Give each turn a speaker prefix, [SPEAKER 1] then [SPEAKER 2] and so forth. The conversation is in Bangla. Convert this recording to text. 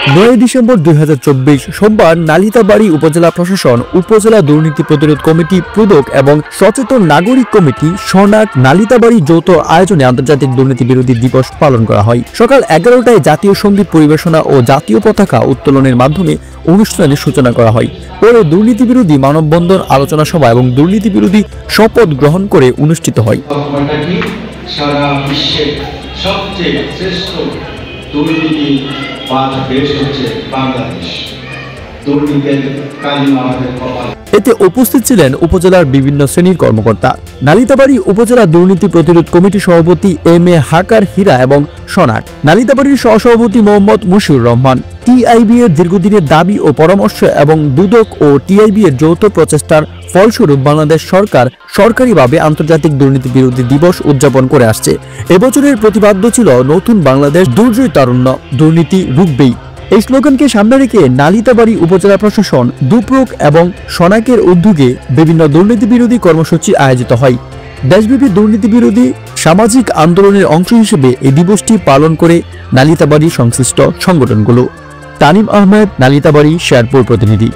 [SPEAKER 1] 9 ডিসেম্বর 2024 সোমবার নালিতাবাড়ী উপজেলা প্রশাসন, উপজেলা দুর্নীতি প্রতিরোধ কমিটি, প্রদক এবং সচেতন নাগরিক কমিটি সনাক নালিতাবাড়ী যৌথ আয়োজনে আন্তর্জাতিক দুর্নীতি বিরোধী দিবস পালন করা হয়। সকাল 11টায় জাতীয় সঙ্গীত পরিবেশনা ও জাতীয় পতাকা উত্তোলনের মাধ্যমে অনুষ্ঠানের সূচনা করা হয়। পরে দুর্নীতি বিরোধী মানববন্ধন, আলোচনা সভা এবং দুর্নীতি বিরোধী শপথ গ্রহণ করে অনুষ্ঠিত হয়।
[SPEAKER 2] সারা বিশ্বের সবচেয়ে শ্রেষ্ঠ দুর্নীতি পাঁচ দেশ হচ্ছে বাংলাদেশ।
[SPEAKER 1] এতে উপস্থিত ছিলেন উপজেলার বিভিন্ন শ্রেণীর কর্মকর্তা। নালিতাবাড়ী উপজেলা দুর্নীতি প্রতিরোধ কমিটি সভাপতি এম.এ. হাকার হীরা এবং সনাক নালিতাবাড়ীর সহসভাপতি মোহাম্মদ মুশিউর রহমান, টিআইবি এর দীর্ঘদিনের দাবি ও পরামর্শ এবং দুদক ও টিআইবি এর যৌথ প্রচেষ্টার ফলস্বরূপ বাংলাদেশ সরকার সরকারিভাবে আন্তর্জাতিক দুর্নীতি বিরোধী দিবস উদযাপন করে আসছে। এবছরের প্রতিপাদ্য ছিল নতুন বাংলাদেশ, দুর্জয় তারুণ্য, দুর্নীতি রুখবেই। এই স্লোগানকে সামনে রেখে নালিতাবাড়ী উপজেলা প্রশাসন, দুপ্রক এবং সনাকের উদ্যোগে বিভিন্ন দুর্নীতি বিরোধী কর্মসূচি আয়োজিত হয়। দেশব্যাপী দুর্নীতি বিরোধী সামাজিক আন্দোলনের অংশ হিসেবে এই দিবসটি পালন করে নালিতাবাড়ী সংশ্লিষ্ট সংগঠনগুলো। তানিম আহমেদ, নালিতাবাড়ী, শেরপুর প্রতিনিধি।